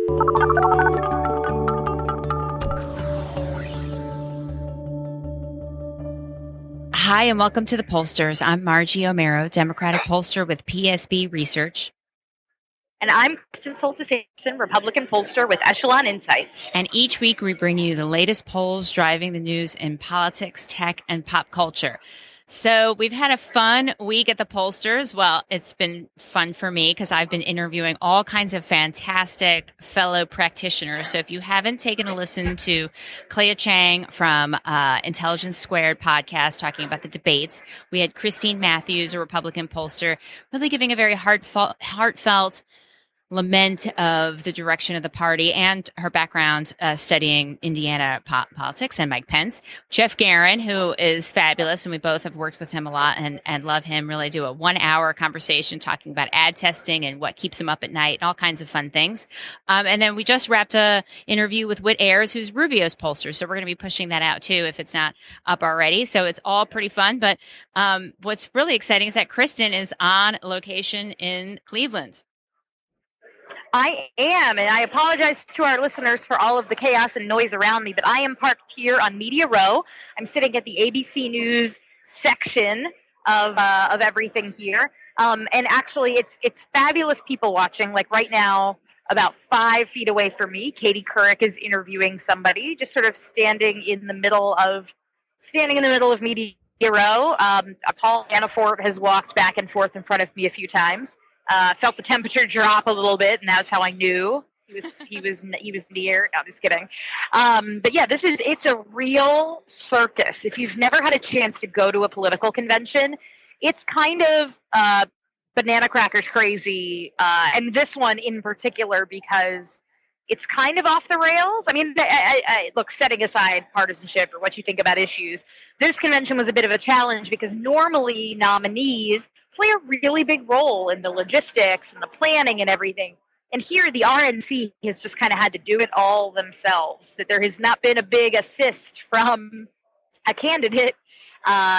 Hi, and welcome to The Pollsters. I'm Margie O'Mara, Democratic pollster with PSB Research. And I'm Kristen Soltis-Anderson, Republican pollster with Echelon Insights. And each week we bring you the latest polls driving the news in politics, tech, and pop culture. So we've had a fun week at The Pollsters. Well, it's been fun for me because I've been interviewing all kinds of fantastic fellow practitioners. So if you haven't taken a listen to Clea Chang from Intelligence Squared podcast talking about the debates, we had Christine Matthews, a Republican pollster, really giving a very heartfelt lament of the direction of the party and her background studying Indiana politics, and Mike Pence. Jeff Guerin, who is fabulous, and we both have worked with him a lot and love him, really do a 1-hour conversation talking about ad testing and what keeps him up at night and all kinds of fun things. And then we just wrapped a interview with Whit Ayers, who's Rubio's pollster. So we're going to be pushing that out too if it's not up already. So it's all pretty fun. But what's really exciting is that Kristen is on location in Cleveland. I am, and I apologize to our listeners for all of the chaos and noise around me, but I am parked here on Media Row. I'm sitting at the ABC News section of everything here, and actually, it's fabulous people watching. Like right now, about 5 feet away from me, Katie Couric is interviewing somebody, just sort of standing in the middle of Media Row. Paul Manafort has walked back and forth in front of me a few times. Felt the temperature drop a little bit, and that's how I knew he was near. No, I'm just kidding. But yeah, it's a real circus. If you've never had a chance to go to a political convention, it's kind of banana crackers crazy, and this one in particular because it's kind of off the rails. I mean, I look, setting aside partisanship or what you think about issues, this convention was a bit of a challenge because normally nominees play a really big role in the logistics and the planning and everything. And here the RNC has just kind of had to do it all themselves, that there has not been a big assist from a candidate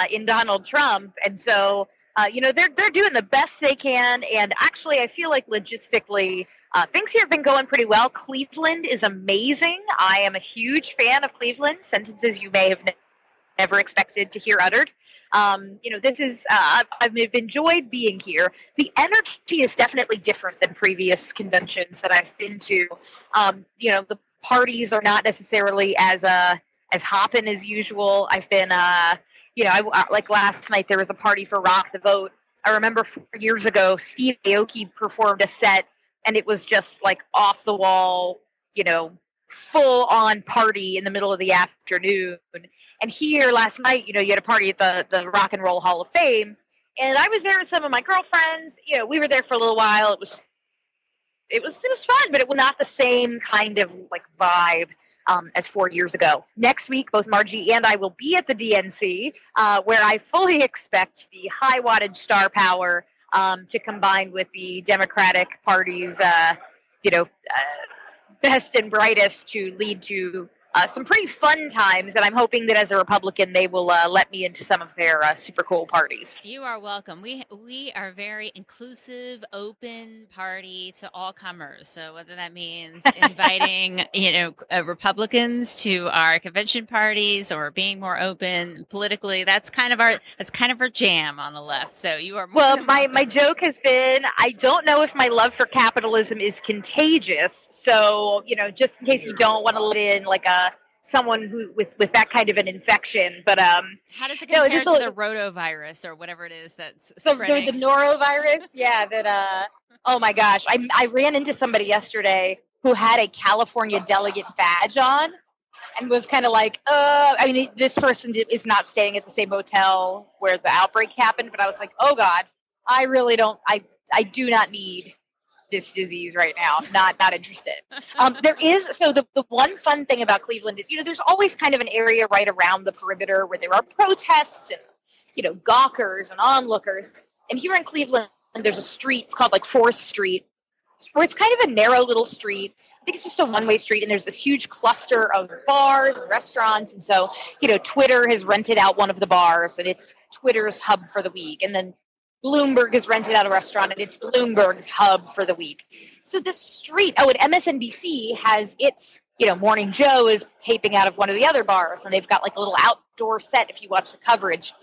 in Donald Trump. And so, they're doing the best they can. And actually, I feel like logistically, things here have been going pretty well. Cleveland is amazing. I am a huge fan of Cleveland. Sentences you may have never expected to hear uttered. I've enjoyed being here. The energy is definitely different than previous conventions that I've been to. The parties are not necessarily as hopping as usual. I've been, like last night there was a party for Rock the Vote. I remember 4 years ago, Steve Aoki performed a set, and it was just like off the wall, full on party in the middle of the afternoon. And here last night, you had a party at the Rock and Roll Hall of Fame, and I was there with some of my girlfriends. We were there for a little while. It was fun, but it was not the same kind of like vibe as 4 years ago. Next week, both Margie and I will be at the DNC, where I fully expect the high wattage star power to combine with the Democratic Party's, best and brightest to lead to some pretty fun times, and I'm hoping that as a Republican, they will let me into some of their super cool parties. You are welcome. We are a very inclusive, open party to all comers. So whether that means inviting, Republicans to our convention parties or being more open politically, that's kind of our jam on the left. So you are more my joke has been, I don't know if my love for capitalism is contagious. So just in case you don't want to let in like someone who with that kind of an infection, but how does it compare to the rotavirus or whatever it is that's spreading? The norovirus? Yeah, that oh my gosh, I ran into somebody yesterday who had a California delegate badge on and was kind of like, this person is not staying at the same hotel where the outbreak happened, but I was like, oh God, I really don't, I do not need this disease right now. Not interested. There is, so the one fun thing about Cleveland is, there's always kind of an area right around the perimeter where there are protests and, gawkers and onlookers. And here in Cleveland, there's a street, it's called like 4th Street, where it's kind of a narrow little street. I think it's just a one-way street, and there's this huge cluster of bars and restaurants. And so, Twitter has rented out one of the bars, and it's Twitter's hub for the week. And then Bloomberg has rented out a restaurant and it's Bloomberg's hub for the week. So this street, and MSNBC has its, Morning Joe is taping out of one of the other bars, and they've got like a little outdoor set if you watch the coverage.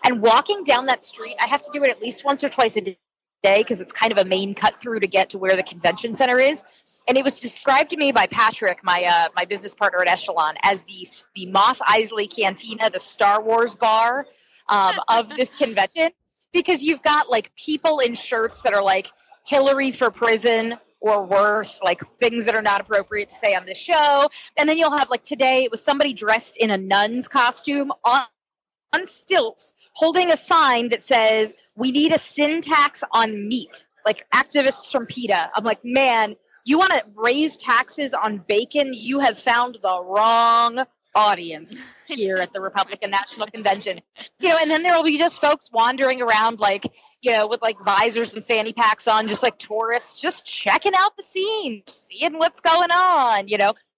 And walking down that street, I have to do it at least once or twice a day because it's kind of a main cut through to get to where the convention center is. And it was described to me by Patrick, my business partner at Echelon, as the Mos Eisley Cantina, the Star Wars bar of this convention, because you've got like people in shirts that are like Hillary for prison or worse, like things that are not appropriate to say on this show. And then you'll have, like, today it was somebody dressed in a nun's costume on stilts holding a sign that says, "We need a sin tax on meat," like activists from PETA. I'm like, man, you want to raise taxes on bacon? You have found the wrong audience here at the Republican National Convention. And then there will be just folks wandering around like, with like visors and fanny packs on, just like tourists, just checking out the scene, seeing what's going on,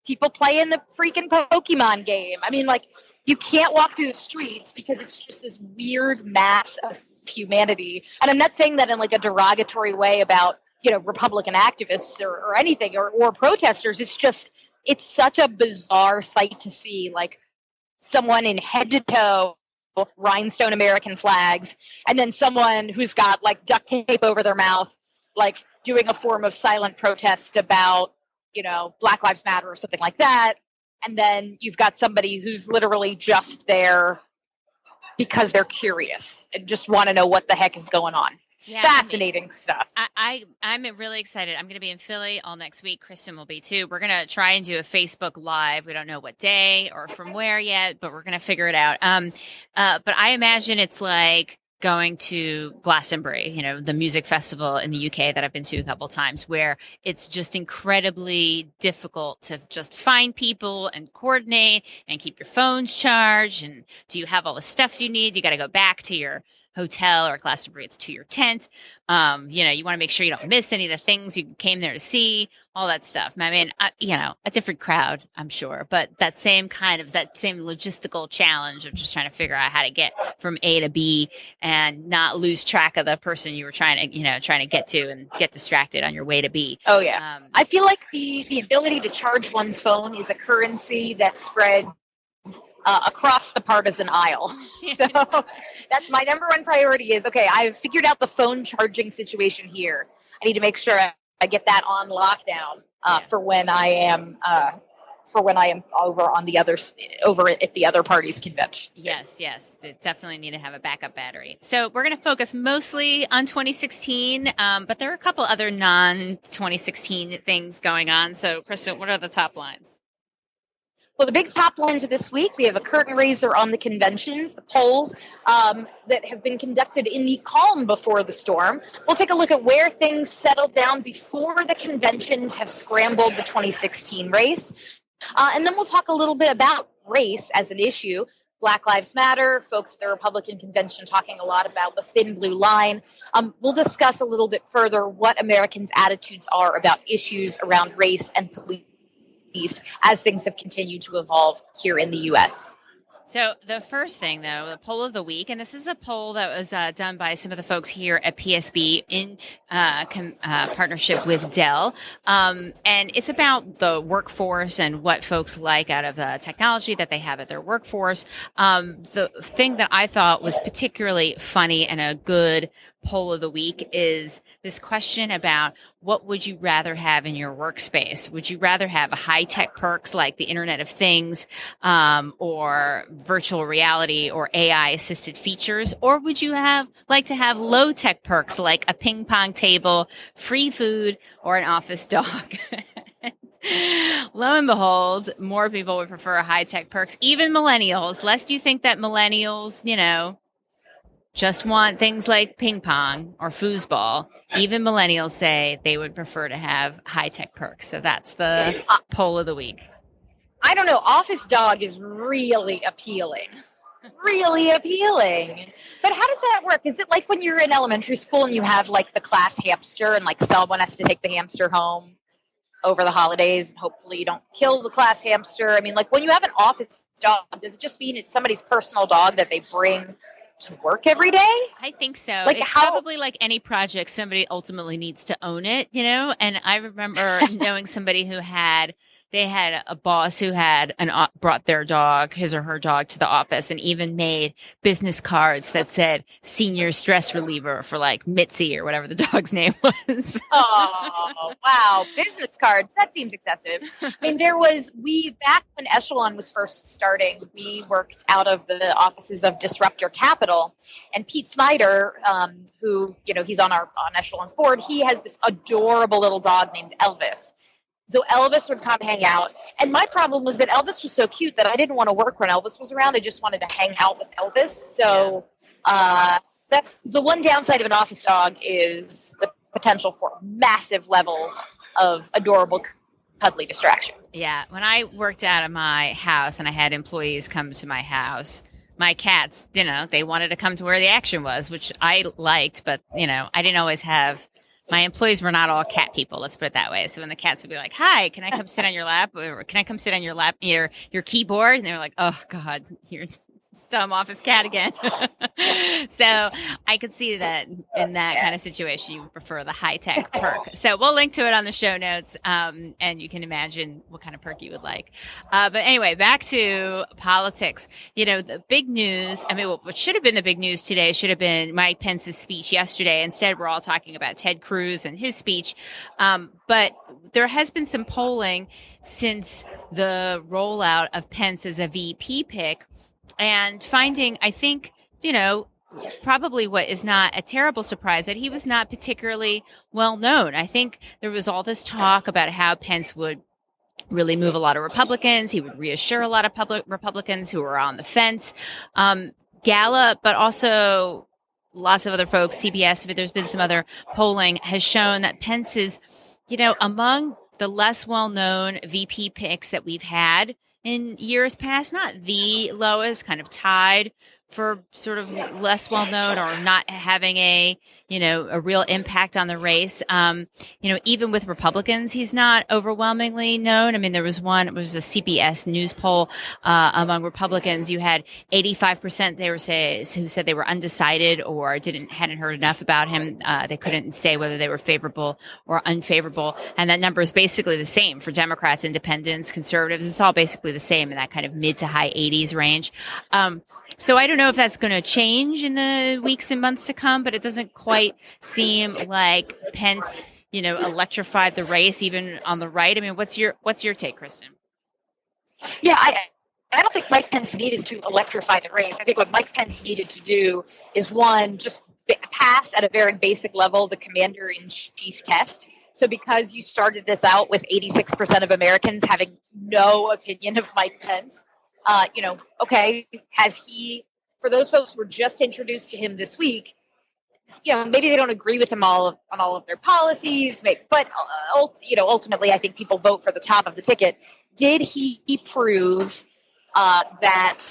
people playing the freaking Pokemon game. I mean, like, you can't walk through the streets because it's just this weird mass of humanity. And I'm not saying that in like a derogatory way about, Republican activists or anything or protesters. It's such a bizarre sight to see, like someone in head to toe rhinestone American flags, and then someone who's got like duct tape over their mouth, like doing a form of silent protest about, Black Lives Matter or something like that. And then you've got somebody who's literally just there because they're curious and just want to know what the heck is going on. Yeah, fascinating stuff. I'm really excited. I'm going to be in Philly all next week. Kristen will be too. We're going to try and do a Facebook Live. We don't know what day or from where yet, but we're going to figure it out. But I imagine it's like going to Glastonbury, the music festival in the UK that I've been to a couple of times, where it's just incredibly difficult to just find people and coordinate and keep your phones charged. And do you have all the stuff you need? You got to go back to your hotel, or Glastonbury, it's to your tent. You want to make sure you don't miss any of the things you came there to see, all that stuff. I mean, a different crowd, I'm sure, but that same logistical challenge of just trying to figure out how to get from A to B and not lose track of the person you were trying to get to and get distracted on your way to B. Oh yeah. I feel like the ability to charge one's phone is a currency that spreads across the partisan aisle. So that's my number one priority is, okay, I've figured out the phone charging situation here. I need to make sure I get that on lockdown for when I am over at the other party's convention. Yes. They definitely need to have a backup battery. So we're going to focus mostly on 2016, but there are a couple other non-2016 things going on. So, Kristen, what are the top lines? Well, the big top lines of this week, we have a curtain raiser on the conventions, the polls that have been conducted in the calm before the storm. We'll take a look at where things settled down before the conventions have scrambled the 2016 race. And then we'll talk a little bit about race as an issue. Black Lives Matter, folks at the Republican convention talking a lot about the thin blue line. We'll discuss a little bit further what Americans' attitudes are about issues around race and police as things have continued to evolve here in the U.S. So the first thing, though, the poll of the week, and this is a poll that was done by some of the folks here at PSB in partnership with Dell. And it's about the workforce and what folks like out of the technology that they have at their workforce. The thing that I thought was particularly funny and a good poll of the week is this question about what would you rather have in your workspace? Would you rather have high-tech perks like the Internet of Things or virtual reality or AI-assisted features? Or would you like to have low-tech perks like a ping pong table, free food, or an office dog? Lo and behold, more people would prefer high-tech perks, even millennials. Lest you think that millennials, just want things like ping pong or foosball. Even millennials say they would prefer to have high-tech perks. So that's the poll of the week. I don't know. Office dog is really appealing. Really appealing. But how does that work? Is it like when you're in elementary school and you have like the class hamster and like someone has to take the hamster home over the holidays and hopefully you don't kill the class hamster? I mean, like when you have an office dog, does it just mean it's somebody's personal dog that they bring to work every day? I think so. Like, it's probably like any project, somebody ultimately needs to own it, And I remember knowing somebody who they had a boss who had brought their dog, his or her dog, to the office and even made business cards that said senior stress reliever for like Mitzi or whatever the dog's name was. Oh, wow. Business cards. That seems excessive. I mean, back when Echelon was first starting, we worked out of the offices of Disruptor Capital, and Pete Snyder, who, he's on Echelon's board, he has this adorable little dog named Elvis. So Elvis would come hang out. And my problem was that Elvis was so cute that I didn't want to work when Elvis was around. I just wanted to hang out with Elvis. So that's the one downside of an office dog, is the potential for massive levels of adorable, cuddly distraction. Yeah. When I worked out of my house and I had employees come to my house, my cats, they wanted to come to where the action was, which I liked, but, I didn't always have. My employees were not all cat people, let's put it that way. So when the cats would be like, "Hi, can I come sit on your lap? Or can I come sit on your lap, your keyboard?" And they were like, "Oh God, you're dumb office cat again." So I could see that in that kind of situation, you would prefer the high tech perk. So we'll link to it on the show notes, and you can imagine what kind of perk you would like. But anyway, back to politics. The big news. I mean, what should have been the big news today should have been Mike Pence's speech yesterday. Instead, we're all talking about Ted Cruz and his speech. But there has been some polling since the rollout of Pence as a VP pick. And finding, I think, probably what is not a terrible surprise, that he was not particularly well known. I think there was all this talk about how Pence would really move a lot of Republicans. He would reassure a lot of Republicans who were on the fence. Gallup, but also lots of other folks, CBS, but there's been some other polling, has shown that Pence is, among the less well-known VP picks that we've had in years past, not the lowest, kind of tied for sort of less well-known or not having a real impact on the race. Even with Republicans, he's not overwhelmingly known. I mean, it was a CBS News poll among Republicans. You had 85% who said they were undecided or hadn't heard enough about him. They couldn't say whether they were favorable or unfavorable. And that number is basically the same for Democrats, independents, conservatives. It's all basically the same in that kind of mid to high 80s range. So I don't know if that's going to change in the weeks and months to come, but it doesn't quite seem like Pence, electrified the race even on the right. I mean, what's your take, Kristen? Yeah, I don't think Mike Pence needed to electrify the race. I think what Mike Pence needed to do is, one, just pass at a very basic level the commander-in-chief test. So because you started this out with 86% of Americans having no opinion of Mike Pence, okay, has he, for those folks who were just introduced to him this week, maybe they don't agree with him on all of their policies, but ultimately I think people vote for the top of the ticket. Did he prove that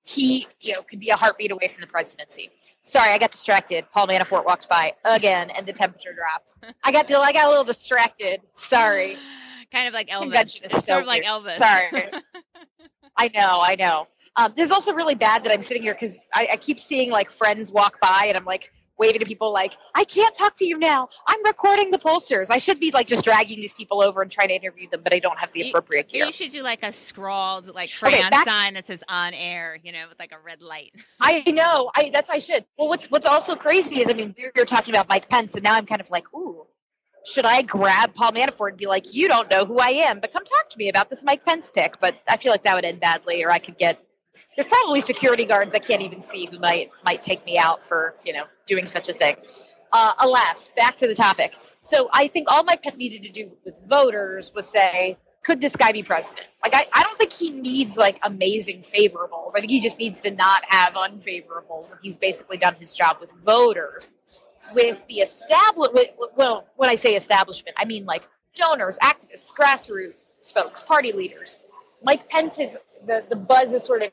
he, could be a heartbeat away from the presidency? Sorry, I got distracted. Paul Manafort walked by again, and the temperature dropped. I got a little distracted. Sorry. Kind of like Elvis. It's sort of like Elvis. Sorry. I know. This is also really bad that I'm sitting here because I keep seeing like friends walk by and I'm like waving to people like, I can't talk to you now. I'm recording the pollsters. I should be like just dragging these people over and trying to interview them, but I don't have the appropriate gear. You should do like a scrawled like crayon sign that says on air, with like a red light. I know. That's what I should. Well, what's also crazy is, I mean, we were talking about Mike Pence and now I'm kind of like, ooh, should I grab Paul Manafort and be like, you don't know who I am, but come talk to me about this Mike Pence pick? But I feel like that would end badly, or I could get, there's probably security guards I can't even see who might take me out for, doing such a thing. Alas, back to the topic. So I think all Mike Pence needed to do with voters was say, could this guy be president? Like, I don't think he needs like amazing favorables. I think he just needs to not have unfavorables. He's basically done his job with voters. With the well, when I say establishment, I mean like donors, activists, grassroots folks, party leaders. Mike Pence the buzz is sort of,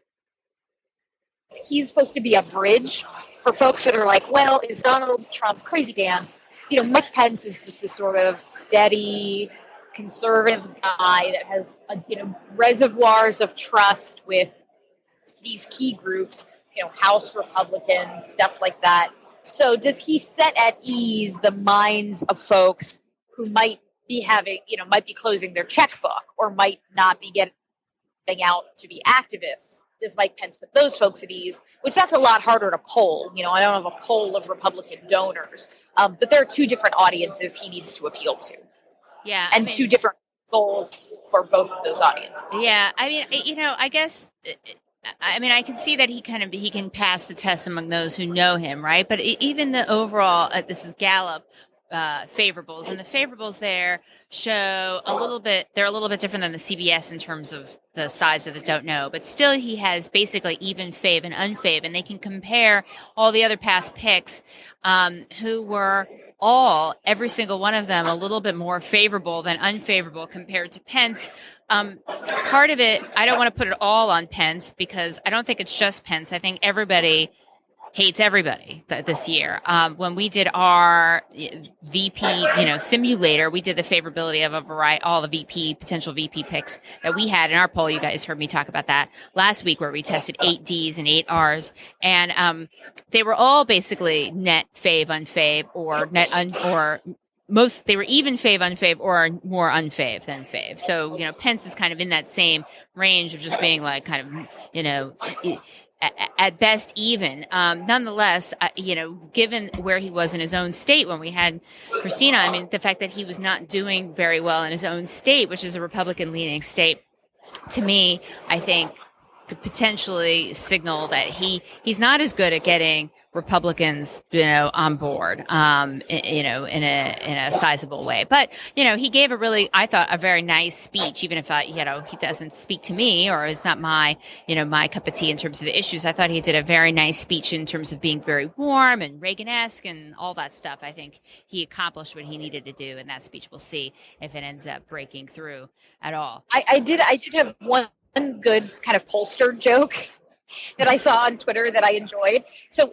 he's supposed to be a bridge for folks that are like, well, is Donald Trump crazy pants? Mike Pence is just this sort of steady, conservative guy that has reservoirs of trust with these key groups House Republicans, stuff like that. So does he set at ease the minds of folks who might be might be closing their checkbook or might not be getting out to be activists? Does Mike Pence put those folks at ease? Which that's a lot harder to poll. I don't have a poll of Republican donors, but there are two different audiences he needs to appeal to. Yeah. And two different goals for both of those audiences. Yeah. I guess, I can see that he can pass the test among those who know him, right? But even the overall, this is Gallup, favorables, and the favorables there show they're a little bit different than the CBS in terms of the size of the don't know, but still he has basically even fave and unfave, and they can compare all the other past picks who were every single one of them a little bit more favorable than unfavorable compared to Pence. Part of it, I don't want to put it all on Pence because I don't think it's just Pence. I think everybody hates everybody this year. When we did our VP, simulator, we did the favorability of a variety, all the potential VP picks that we had in our poll. You guys heard me talk about that last week, where we tested 8 Ds and 8 Rs, and they were all basically net fave, unfave, or they were even fave, unfave, or more unfave than fave. So, Pence is kind of in that same range of just being like kind of, at best even. Nonetheless, given where he was in his own state when we had Christina, the fact that he was not doing very well in his own state, which is a Republican-leaning state, to me, I think could potentially signal that he's not as good at getting Republicans, on board, in a sizable way. But, he gave I thought, a very nice speech, even if, he doesn't speak to me or it's not my cup of tea in terms of the issues. I thought he did a very nice speech in terms of being very warm and Reagan-esque and all that stuff. I think he accomplished what he needed to do in that speech. We'll see if it ends up breaking through at all. I did have one good kind of pollster joke that I saw on Twitter that I enjoyed. So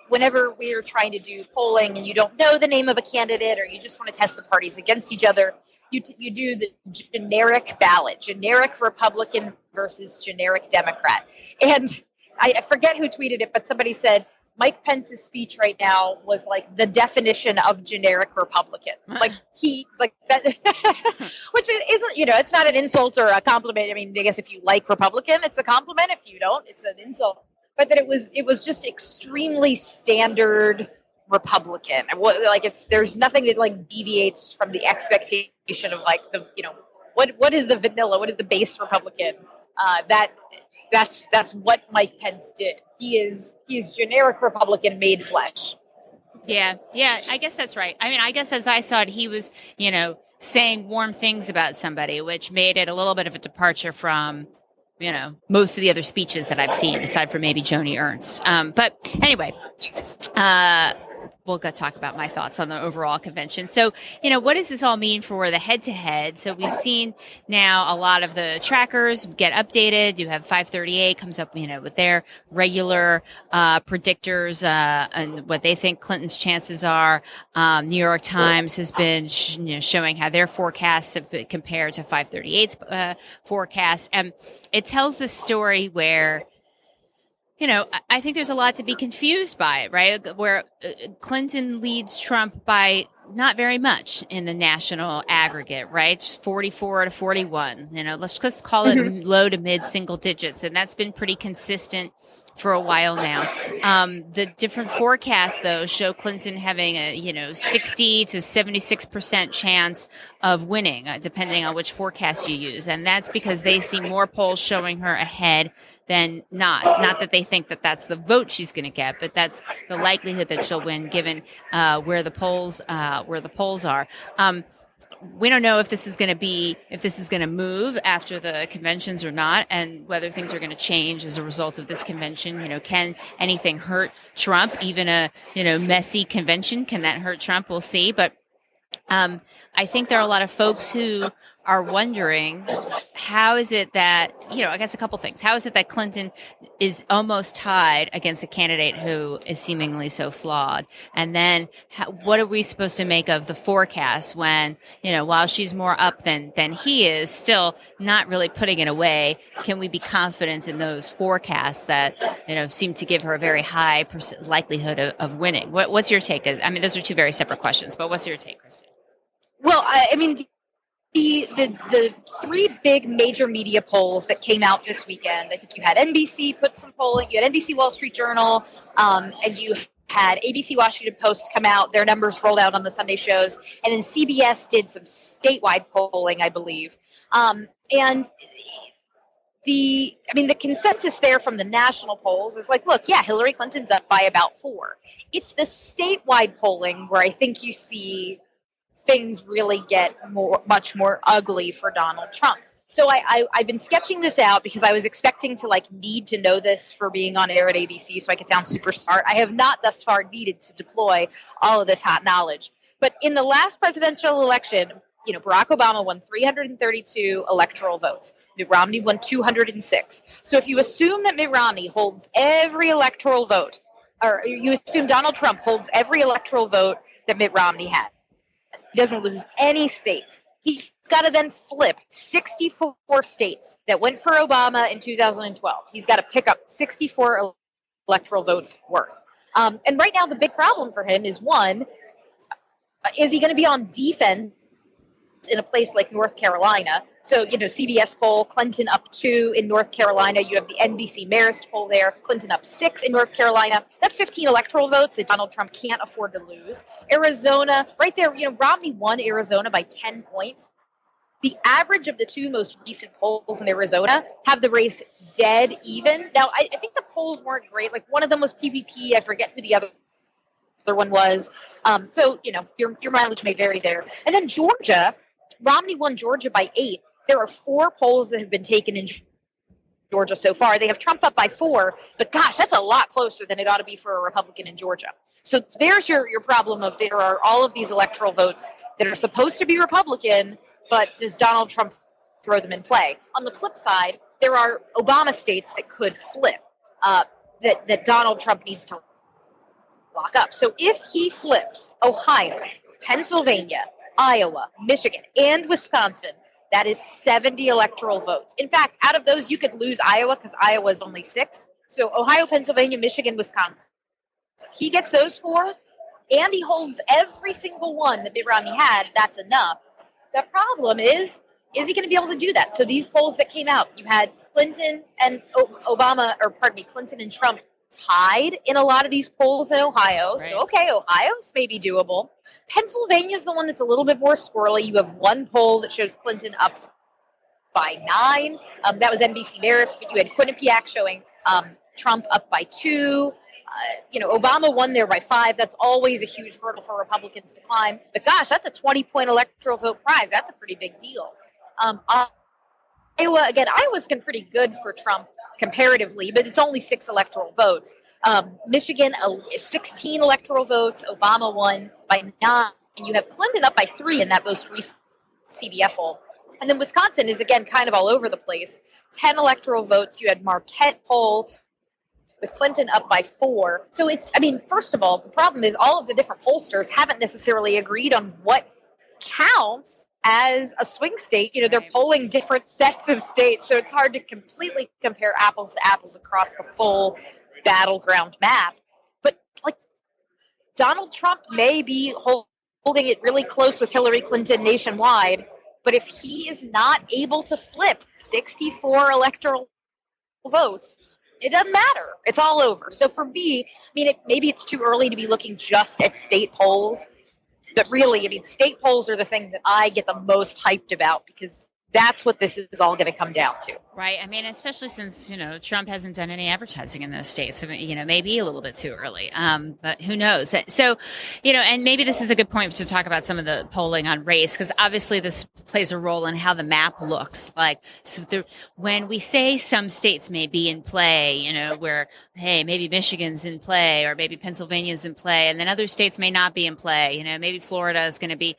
whenever we're trying to do polling and you don't know the name of a candidate or you just want to test the parties against each other, you do the generic ballot, generic Republican versus generic Democrat. And I forget who tweeted it, but somebody said, Mike Pence's speech right now was like the definition of generic Republican. Like that, which isn't, it's not an insult or a compliment. I guess if you like Republican, it's a compliment. If you don't, it's an insult. But that it was just extremely standard Republican. There's nothing that deviates from the expectation of what is the vanilla, what is the base Republican? That's what Mike Pence did. He is generic Republican made flesh. Yeah, I guess that's right. I guess as I saw it, he was, saying warm things about somebody, which made it a little bit of a departure from, most of the other speeches that I've seen, aside from maybe Joni Ernst. But anyway, we'll go talk about my thoughts on the overall convention. So, what does this all mean for the head-to-head? So we've seen now a lot of the trackers get updated. You have FiveThirtyEight comes up, with their regular predictors and what they think Clinton's chances are. New York Times has been showing how their forecasts have been compared to FiveThirtyEight's forecast. And it tells the story where I think there's a lot to be confused by it, right? Where Clinton leads Trump by not very much in the national aggregate, right? Just 44 to 41. Let's just call it low to mid single digits. And that's been pretty consistent for a while now. The different forecasts, though, show Clinton having a 60 to 76% chance of winning, depending on which forecast you use. And that's because they see more polls showing her ahead than not. It's not that they think that that's the vote she's going to get, but that's the likelihood that she'll win given where the polls are. We don't know if this is going to move after the conventions or not, and whether things are going to change as a result of this convention. Can anything hurt Trump? Even a messy convention, can that hurt Trump? We'll see. But I I think there are a lot of folks who are wondering, how is it that, I guess a couple things. How is it that Clinton is almost tied against a candidate who is seemingly so flawed? And then what are we supposed to make of the forecast when, while she's more up than he is, still not really putting it away? Can we be confident in those forecasts that, seem to give her a very high likelihood of winning? What's your take? I mean, those are two very separate questions, but what's your take, Kristen? Well, I mean, the three big major media polls that came out this weekend, I think you had NBC put some polling, you had NBC Wall Street Journal, and you had ABC Washington Post come out, their numbers rolled out on the Sunday shows, and then CBS did some statewide polling, I believe. And the consensus there from the national polls is like, look, yeah, Hillary Clinton's up by about 4. It's the statewide polling where I think you see things really get much more ugly for Donald Trump. So I've been sketching this out because I was expecting to need to know this for being on air at ABC so I could sound super smart. I have not thus far needed to deploy all of this hot knowledge. But in the last presidential election, Barack Obama won 332 electoral votes. Mitt Romney won 206. So if you assume that Mitt Romney holds every electoral vote, or you assume Donald Trump holds every electoral vote that Mitt Romney had, he doesn't lose any states. He's got to then flip 64 states that went for Obama in 2012. He's got to pick up 64 electoral votes worth. And right now, the big problem for him is, one, is he going to be on defense in a place like North Carolina? So, CBS poll, Clinton up 2 in North Carolina. You have the NBC Marist poll there, Clinton up 6 in North Carolina. That's 15 electoral votes that Donald Trump can't afford to lose. Arizona, right there, Romney won Arizona by 10 points. The average of the two most recent polls in Arizona have the race dead even. Now, I think the polls weren't great. Like, one of them was PPP. I forget who the other one was. So, your mileage may vary there. And then Georgia, Romney won Georgia by 8. There are 4 polls that have been taken in Georgia so far. They have Trump up by 4, but gosh, that's a lot closer than it ought to be for a Republican in Georgia. So there's your problem of there are all of these electoral votes that are supposed to be Republican, but does Donald Trump throw them in play? On the flip side, there are Obama states that could flip, that Donald Trump needs to lock up. So if he flips Ohio, Pennsylvania, Iowa, Michigan, and Wisconsin, that is 70 electoral votes. In fact, out of those, you could lose Iowa because Iowa is only 6. So Ohio, Pennsylvania, Michigan, Wisconsin. He gets those 4, and he holds every single one that Mitt Romney had. That's enough. The problem is he going to be able to do that? So these polls that came out, you had Clinton and Clinton and Trump tied in a lot of these polls in Ohio. Right. So, okay, Ohio's maybe doable. Pennsylvania's the one that's a little bit more squirrely. You have one poll that shows Clinton up by 9. That was NBC Marist, but you had Quinnipiac showing Trump up by 2. Obama won there by 5. That's always a huge hurdle for Republicans to climb. But gosh, that's a 20-point electoral vote prize. That's a pretty big deal. Iowa's been pretty good for Trump comparatively, but it's only 6 electoral votes. Michigan, 16 electoral votes. Obama won by 9. And you have Clinton up by 3 in that most recent CBS poll. And then Wisconsin is, again, kind of all over the place. 10 electoral votes. You had Marquette poll with Clinton up by 4. So first of all, the problem is all of the different pollsters haven't necessarily agreed on what counts as a swing state. They're polling different sets of states, so it's hard to completely compare apples to apples across the full battleground map. But Donald Trump may be holding it really close with Hillary Clinton nationwide, but if he is not able to flip 64 electoral votes, it doesn't matter. It's all over. So for me, maybe it's too early to be looking just at state polls. But really, state polls are the thing that I get the most hyped about because That's what this is all going to come down to. Right. I mean, especially since, Trump hasn't done any advertising in those states. I mean, maybe a little bit too early. But who knows? So, and maybe this is a good point to talk about some of the polling on race, because obviously this plays a role in how the map looks like. So when we say some states may be in play, where, hey, maybe Michigan's in play or maybe Pennsylvania's in play, and then other states may not be in play, maybe Florida is going to be,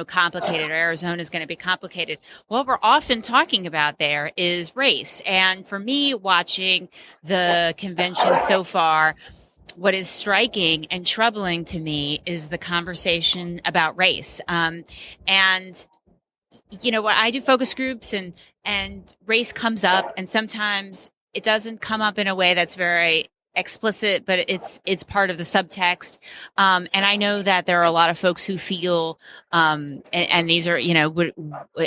complicated, or Arizona is going to be complicated. What we're often talking about there is race. And for me, watching the convention so far, what is striking and troubling to me is the conversation about race. And what I do focus groups, and race comes up, and sometimes it doesn't come up in a way that's very explicit, but it's part of the subtext. And I know that there are a lot of folks who feel, and these are,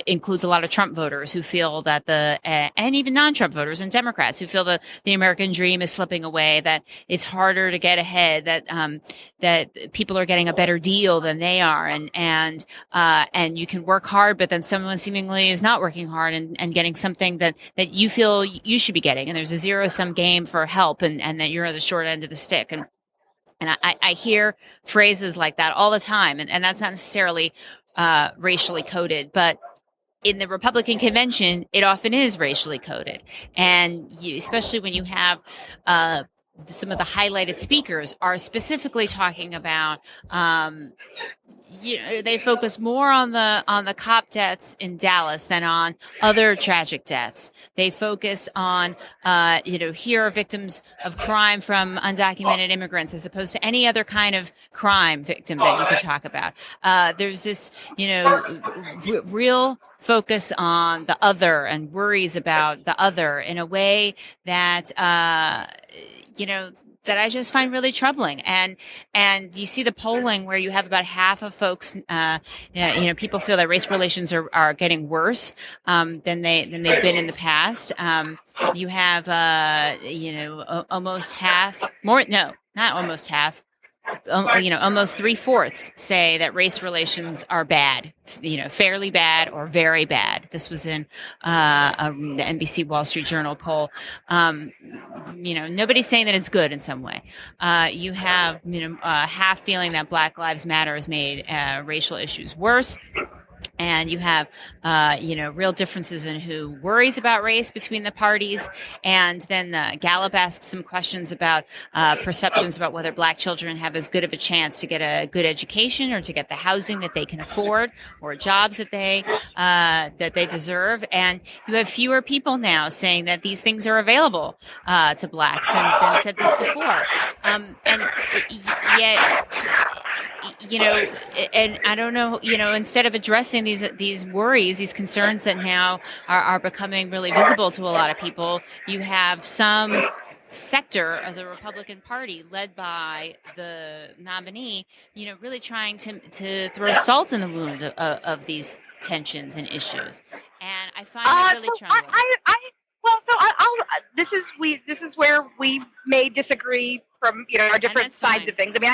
includes a lot of Trump voters who feel that and even non-Trump voters and Democrats who feel that the American dream is slipping away, that it's harder to get ahead, that people are getting a better deal than they are. And you can work hard, but then someone seemingly is not working hard and getting something that you feel you should be getting. And there's a zero-sum game for help, and that you're the short end of the stick. And I hear phrases like that all the time. And that's not necessarily racially coded, but in the Republican convention, it often is racially coded. And especially when you have some of the highlighted speakers are specifically talking about, they focus more on the cop deaths in Dallas than on other tragic deaths. They focus on, here are victims of crime from undocumented immigrants as opposed to any other kind of crime victim that you could talk about. There's this, real focus on the other and worries about the other in a way that, that I just find really troubling. And you see the polling where you have about half of folks, people feel that race relations are getting worse, than they've been in the past. You have, almost half not almost half. Almost 3/4 say that race relations are bad, fairly bad or very bad. This was in the NBC Wall Street Journal poll. Nobody's saying that it's good in some way. You have, half feeling that Black Lives Matter has made racial issues worse. And you have, real differences in who worries about race between the parties. And then Gallup asks some questions about perceptions about whether Black children have as good of a chance to get a good education or to get the housing that they can afford or jobs that they deserve. And you have fewer people now saying that these things are available to Blacks than said this before. And yet, and I don't know, instead of addressing these worries, these concerns that now are becoming really visible to a lot of people, you have some sector of the Republican Party led by the nominee, really trying to throw salt in the wound of these tensions and issues. And I find that really troubling. This is where we may disagree from our different sides of things. I mean,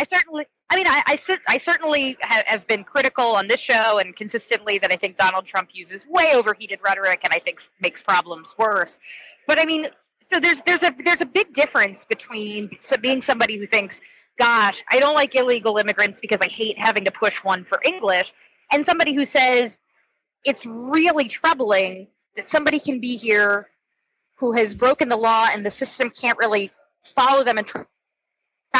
I certainly have been critical on this show and consistently that I think Donald Trump uses way overheated rhetoric and I think makes problems worse. But I mean, so there's a big difference between being somebody who thinks, gosh, I don't like illegal immigrants because I hate having to push one for English, and somebody who says it's really troubling that somebody can be here who has broken the law and the system can't really follow them and track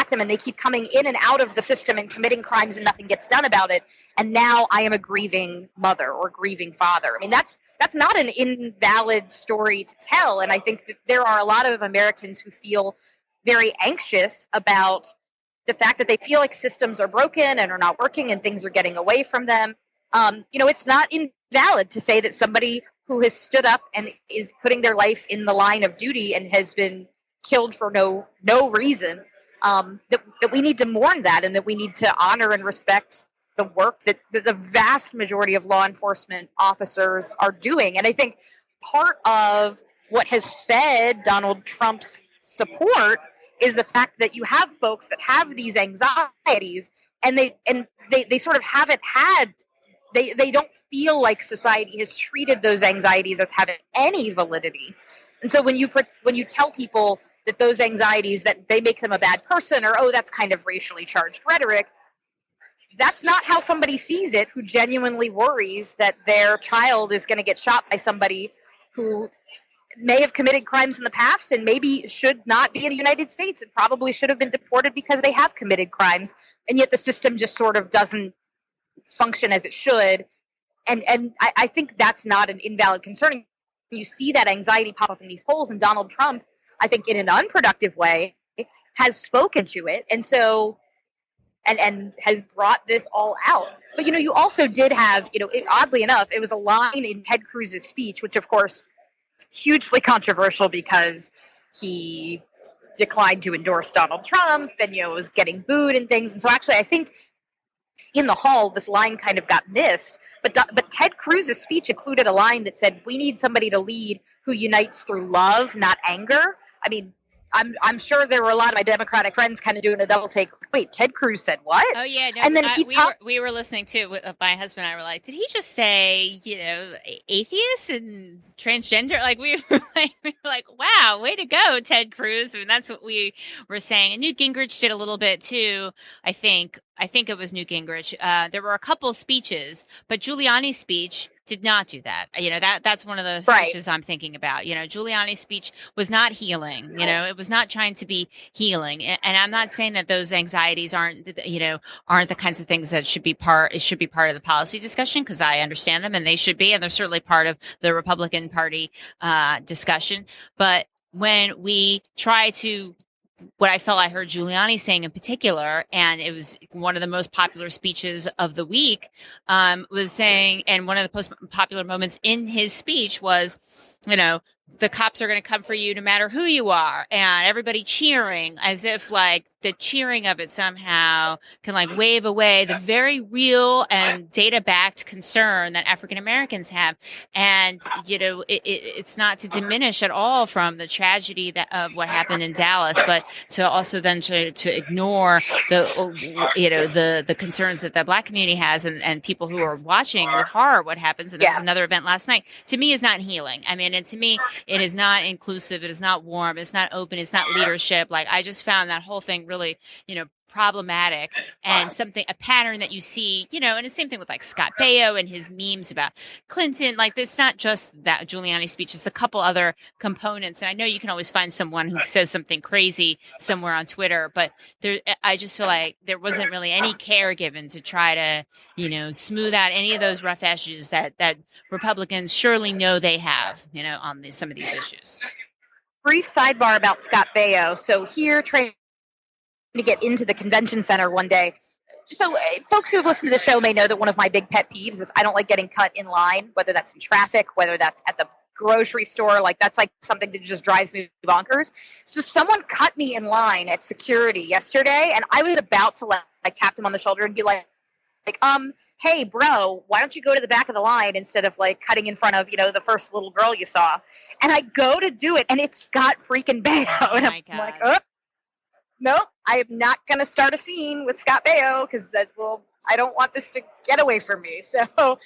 them, and they keep coming in and out of the system and committing crimes and nothing gets done about it. And now I am a grieving mother or grieving father. I mean, that's not an invalid story to tell. And I think that there are a lot of Americans who feel very anxious about the fact that they feel like systems are broken and are not working and things are getting away from them. It's not invalid to say that somebody who has stood up and is putting their life in the line of duty and has been killed for no reason, that we need to mourn that, and that we need to honor and respect the work that the vast majority of law enforcement officers are doing. And I think part of what has fed Donald Trump's support is the fact that you have folks that have these anxieties and they sort of haven't had they don't feel like society has treated those anxieties as having any validity. And so when you tell people that those anxieties, that they make them a bad person, or, oh, that's kind of racially charged rhetoric, that's not how somebody sees it who genuinely worries that their child is going to get shot by somebody who may have committed crimes in the past and maybe should not be in the United States and probably should have been deported because they have committed crimes. And yet the system just sort of doesn't function as it should. And I think that's not an invalid concern. You see that anxiety pop up in these polls, and Donald Trump, I think in an unproductive way, has spoken to it. And so, and has brought this all out. But, you also did have, oddly enough, it was a line in Ted Cruz's speech, which of course, hugely controversial because he declined to endorse Donald Trump and, was getting booed and things. And so actually, I think in the hall, this line kind of got missed. But Ted Cruz's speech included a line that said, "We need somebody to lead who unites through love, not anger." I mean, I'm sure there were a lot of my Democratic friends kind of doing a double take. Wait, Ted Cruz said what? Oh yeah, no, and then we were listening to my husband and I were like, did he just say atheist and transgender? Like we were like, wow, way to go, Ted Cruz. I mean, that's what we were saying. And Newt Gingrich did a little bit too. I think it was Newt Gingrich. There were a couple speeches, but Giuliani's speech did not do that. That's one of the speeches I'm thinking about. Giuliani's speech was not healing. It was not trying to be healing. And I'm not saying that those anxieties aren't the kinds of things that should be part of the policy discussion, because I understand them and they should be, and they're certainly part of the Republican Party discussion. But when we try to, what I felt I heard Giuliani saying in particular, and it was one of the most popular speeches of the week, was saying, and one of the most popular moments in his speech was, the cops are going to come for you no matter who you are, and everybody cheering as if like the cheering of it somehow can like wave away the very real and data-backed concern that African Americans have. And, it's not to diminish at all from the tragedy of what happened in Dallas, but to also then to ignore the concerns that the Black community has and people who are watching with horror what happens. And there was another event last night, to me, is not healing. I mean, and to me, it is not inclusive. It is not warm. It's not open. It's not leadership. Like, I just found that whole thing really, problematic, and a pattern that you see, and the same thing with like Scott Baio and his memes about Clinton. Like, it's not just that Giuliani speech, it's a couple other components. And I know you can always find someone who says something crazy somewhere on Twitter, but I just feel like there wasn't really any care given to try to, smooth out any of those rough edges that Republicans surely know they have, on some of these issues. Brief sidebar about Scott Baio. So here, trying to get into the convention center one day. So folks who have listened to the show may know that one of my big pet peeves is I don't like getting cut in line, whether that's in traffic, whether that's at the grocery store. Like, that's like something that just drives me bonkers. So someone cut me in line at security yesterday, and I was about to like tap them on the shoulder and be like, hey, bro, why don't you go to the back of the line instead of like cutting in front of, the first little girl you saw? And I go to do it, and it's Scott freaking Baio. And I'm like, oh, nope, I am not going to start a scene with Scott Baio because I don't want this to get away from me. So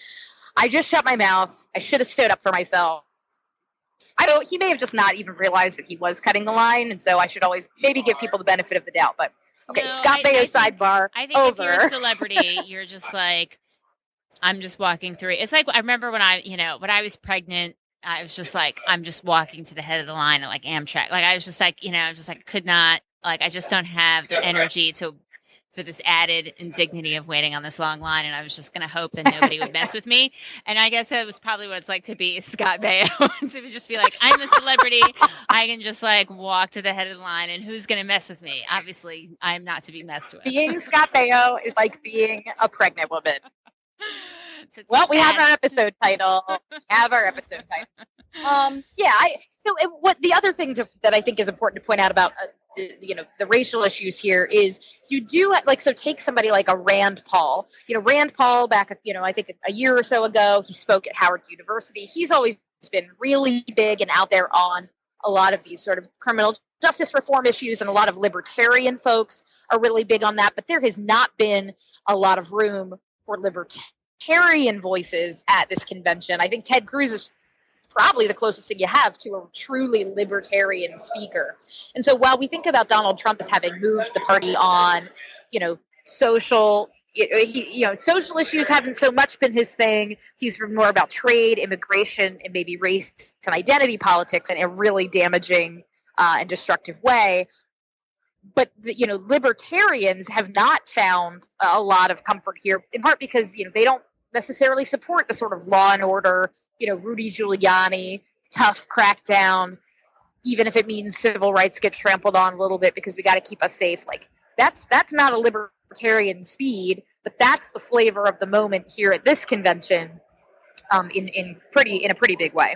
I just shut my mouth. I should have stood up for myself. He may have just not even realized that he was cutting the line, and so I should always maybe give people the benefit of the doubt. But okay, no, Scott Baio sidebar. I think over. If you're a celebrity, you're just like, I'm just walking through. It's like, I remember when I was pregnant, I was just like, I'm just walking to the head of the line at like Amtrak. Like, I was just like, could not, like, I just don't have the energy for this added indignity of waiting on this long line. And I was just going to hope that nobody would mess with me. And I guess that was probably what it's like to be Scott Baio. To just be like, I'm a celebrity. I can just like walk to the head of the line, and who's going to mess with me? Obviously, I'm not to be messed with. Being Scott Baio is like being a pregnant woman. Well, we have our episode title. What the other thing that I think is important to point out about the racial issues here is you do take somebody like a Rand Paul. Rand Paul back I think a year or so ago, he spoke at Howard University. He's always been really big and out there on a lot of these sort of criminal justice reform issues, and a lot of libertarian folks are really big on that. But there has not been a lot of room for libertarians libertarian voices at this convention. I think Ted Cruz is probably the closest thing you have to a truly libertarian speaker. And so while we think about Donald Trump as having moved the party on, social social issues haven't so much been his thing. He's been more about trade, immigration, and maybe race and identity politics in a really damaging and destructive way. But libertarians have not found a lot of comfort here, in part because they don't necessarily support the sort of law and order, Rudy Giuliani tough crackdown, even if it means civil rights get trampled on a little bit because we got to keep us safe. Like that's not a libertarian speed, but that's the flavor of the moment here at this convention, in a pretty big way.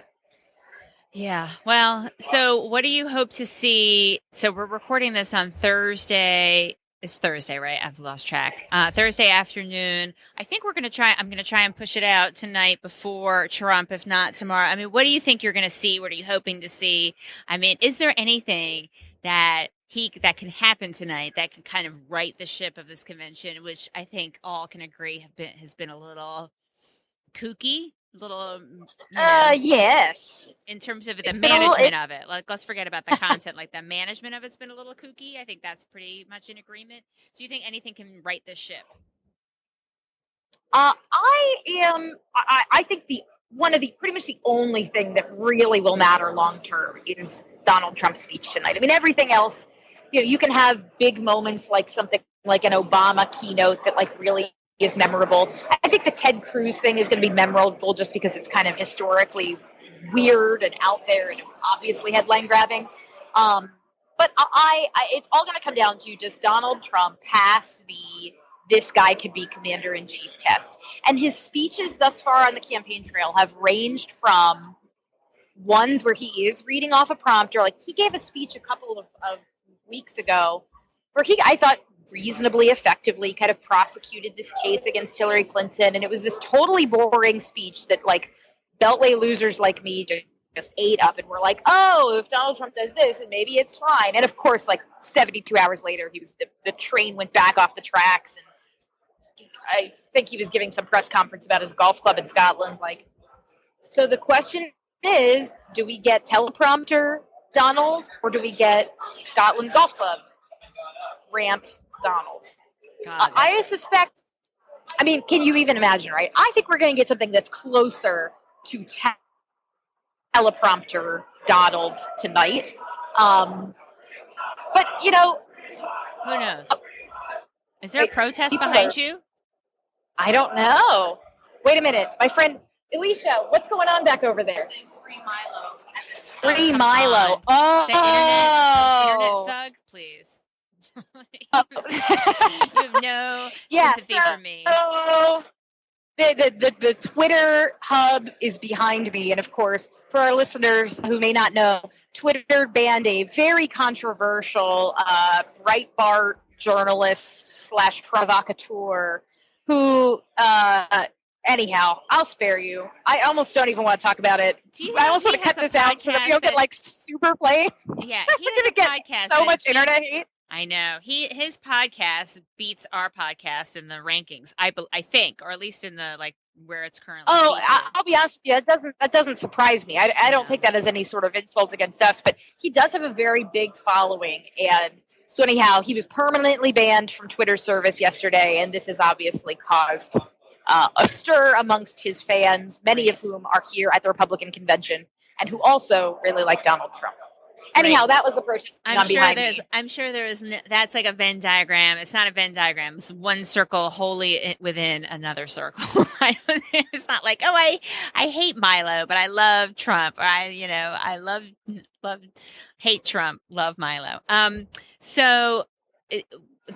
Yeah. Well, so what do you hope to see? So we're recording this on Thursday. It's Thursday, right? I've lost track. Thursday afternoon. I think I'm going to try and push it out tonight before Trump, if not tomorrow. I mean, what do you think you're going to see? What are you hoping to see? I mean, is there anything that can happen tonight that can kind of right the ship of this convention, which I think all can agree has been a little kooky? Yes. In terms of the management of it, like let's forget about the content. Like the management of it's been a little kooky. I think that's pretty much in agreement. Do you think anything can right this ship? I think pretty much the only thing that really will matter long term is Donald Trump's speech tonight. I mean, everything else, you can have big moments like something like an Obama keynote that like really is memorable. I think the Ted Cruz thing is going to be memorable just because it's kind of historically weird and out there and obviously headline grabbing. But it's all going to come down to, does Donald Trump pass this guy could be commander-in-chief test? And his speeches thus far on the campaign trail have ranged from ones where he is reading off a prompter. Like he gave a speech a couple of weeks ago where I thought, reasonably effectively kind of prosecuted this case against Hillary Clinton. And it was this totally boring speech that like Beltway losers like me just ate up and were like, oh, if Donald Trump does this, and maybe it's fine. And of course, like 72 hours later, the train went back off the tracks. And I think he was giving some press conference about his golf club in Scotland. Like, so the question is, do we get teleprompter Donald or do we get Scotland Golf Club rant Donald? I suspect, I mean, can you even imagine, right? I think we're going to get something that's closer to teleprompter Donald tonight. But, who knows? Is there a protest behind you? I don't know. Wait a minute. My friend Alicia, what's going on back over there? Free Milo. Free Milo. Oh. The internet thug, please. You have no sympathy for me. The Twitter hub is behind me, and of course, for our listeners who may not know, Twitter banned a very controversial Breitbart journalist / provocateur who. Anyhow, I'll spare you. I almost don't even want to talk about it. I almost want to cut this out so that we don't get like super play. Yeah, he's going to get so much internet hate. I know. His podcast beats our podcast in the rankings. I think, or at least in the like where it's currently. Oh, I'll be honest with you. That doesn't surprise me. I don't take that as any sort of insult against us, but he does have a very big following, and so anyhow, he was permanently banned from Twitter service yesterday, and this has obviously caused a stir amongst his fans, many of whom are here at the Republican convention and who also really like Donald Trump. Anyhow, that was the protest. I'm sure there is. That's like a Venn diagram. It's not a Venn diagram. It's one circle wholly within another circle. It's not like, oh, I hate Milo, but I love Trump. Or I love hate Trump, love Milo. So.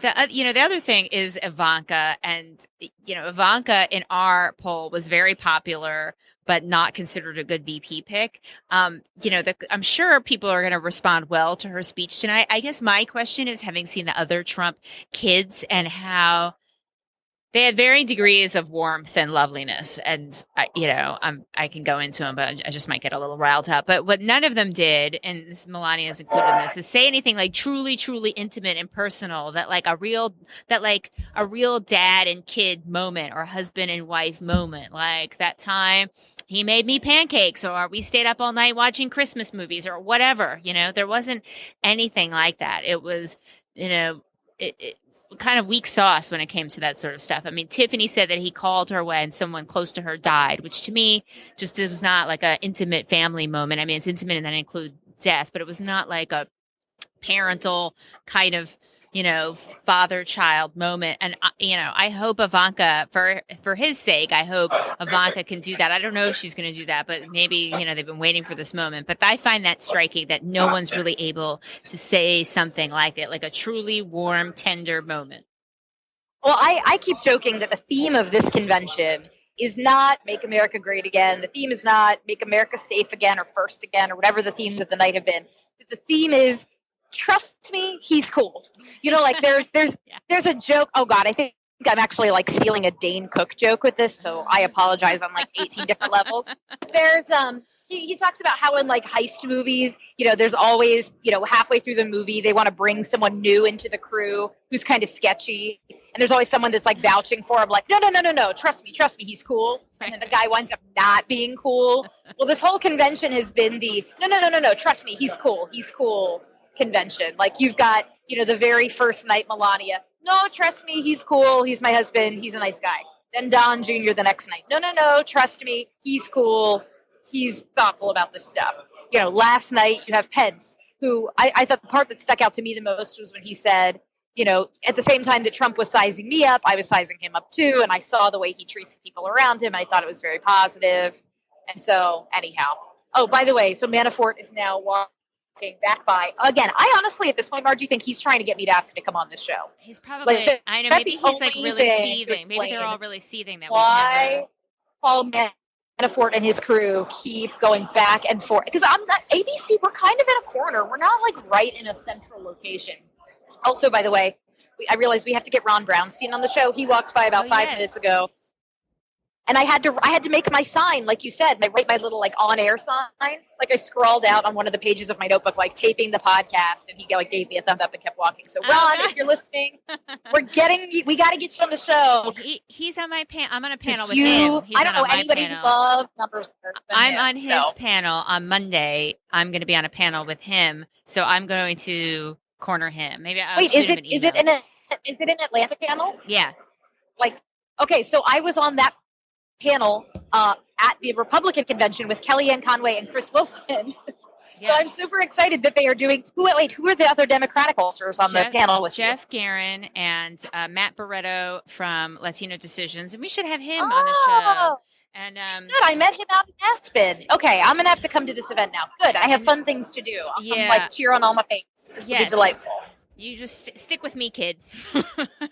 The other thing is Ivanka, and Ivanka in our poll was very popular, but not considered a good VP pick. I'm sure people are going to respond well to her speech tonight. I guess my question is, having seen the other Trump kids and how They had varying degrees of warmth and loveliness, and I can go into them, but I just might get a little riled up. But what none of them did, and Melania is included in this, is say anything like truly, truly intimate and personal. That like a real dad and kid moment, or husband and wife moment, like that time he made me pancakes, or we stayed up all night watching Christmas movies, or whatever. There wasn't anything like that. It was, it kind of weak sauce when it came to that sort of stuff. I mean, Tiffany said that he called her when someone close to her died, which to me just was not like an intimate family moment. I mean, it's intimate and that includes death, but it was not like a parental kind of, father-child moment. And, I hope Ivanka, for his sake, I hope Ivanka can do that. I don't know if she's going to do that, but maybe, they've been waiting for this moment. But I find that striking that no one's really able to say something like it, like a truly warm, tender moment. Well, I keep joking that the theme of this convention is not Make America Great Again. The theme is not Make America Safe Again or First Again or whatever the themes of the night have been. The theme is trust me, he's cool. Like there's a joke. Oh God, I think I'm actually like stealing a Dane Cook joke with this, so I apologize on like 18 different levels. There's he talks about how in like heist movies, there's always, halfway through the movie they want to bring someone new into the crew who's kind of sketchy, and there's always someone that's like vouching for him, like no, trust me, he's cool, and then the guy winds up not being cool. Well, this whole convention has been the no, trust me, he's cool convention. Like you've got, the very first night, Melania, no, trust me, he's cool, he's my husband, he's a nice guy. Then Don Jr. the next night, no, trust me, he's cool, he's thoughtful about this stuff. Last night you have Pence, who I thought the part that stuck out to me the most was when he said, at the same time that Trump was sizing me up, I was sizing him up too, and I saw the way he treats the people around him, and I thought it was very positive. And so, anyhow. Oh, by the way, so Manafort is now walking back by again. I honestly, at this point, Margie, think he's trying to get me to ask him to come on this show. He's probably. I know. Maybe he's like really seething. Maybe they're all really seething. That why Paul Manafort and his crew keep going back and forth, because on the ABC, we're kind of in a corner. We're not like right in a central location. Also, by the way, I realized we have to get Ron Brownstein on the show. He walked by about 5 minutes ago. And I had to make my sign, like you said, I write my little like on-air sign. Like I scrawled out on one of the pages of my notebook, like taping the podcast, and he like gave me a thumbs up and kept walking. So Ron, if you're listening, we got to get you on the show. He's on my panel. I'm on a panel with him. I don't know anybody who loves numbers. I'm on his panel on Monday. I'm going to be on a panel with him, so I'm going to corner him. Maybe I'll wait. Is it an Atlanta panel? Yeah. Like, okay, so I was on that panel at the Republican convention with Kellyanne Conway and Chris Wilson. Yeah. So I'm super excited that they are doing. Who are the other Democratic pollsters on the panel with Jeff Guerin and Matt Barretto from Latino Decisions, and we should have him on the show. And I met him out in Aspen. Okay, I'm gonna have to come to this event now. Good, I have fun things to do. I'm like cheer on all my face. This will be delightful. You just stick with me, kid.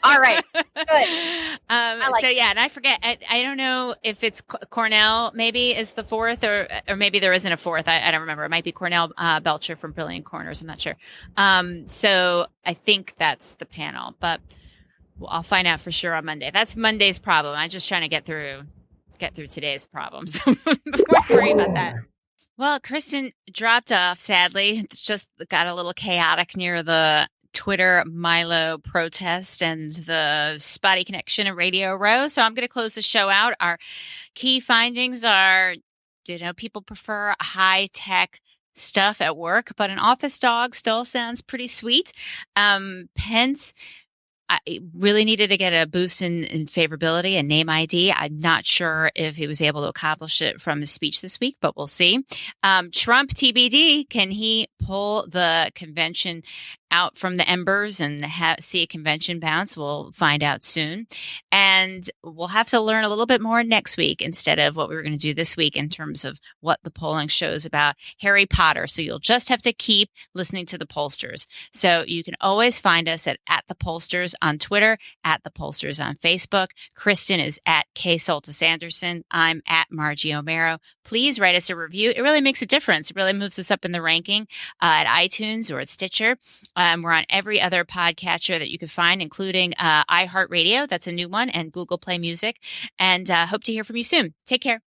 All right. Good. So yeah, and I forget. I don't know if it's Cornell. Maybe is the fourth, or maybe there isn't a fourth. I don't remember. It might be Cornell Belcher from Brilliant Corners. I'm not sure. So I think that's the panel, but I'll find out for sure on Monday. That's Monday's problem. I'm just trying to get through today's problems. Don't worry about that. Well, Kristen dropped off, sadly. It's just got a little chaotic near the Twitter Milo protest and the spotty connection at Radio Row. So I'm going to close the show out. Our key findings are, people prefer high-tech stuff at work, but an office dog still sounds pretty sweet. Pence really needed to get a boost in favorability and name ID. I'm not sure if he was able to accomplish it from his speech this week, but we'll see. Trump TBD, can he pull the convention out from the embers and see a convention bounce? We'll find out soon. And we'll have to learn a little bit more next week instead of what we were going to do this week in terms of what the polling shows about Harry Potter. So you'll just have to keep listening to the pollsters. So you can always find us at the pollsters on Twitter, at the pollsters on Facebook. Kristen is at K Soltis Anderson. I'm at Margie O'Mara. Please write us a review. It really makes a difference. It really moves us up in the ranking at iTunes or at Stitcher. We're on every other podcatcher that you can find, including iHeartRadio. That's a new one, and Google Play Music. And hope to hear from you soon. Take care.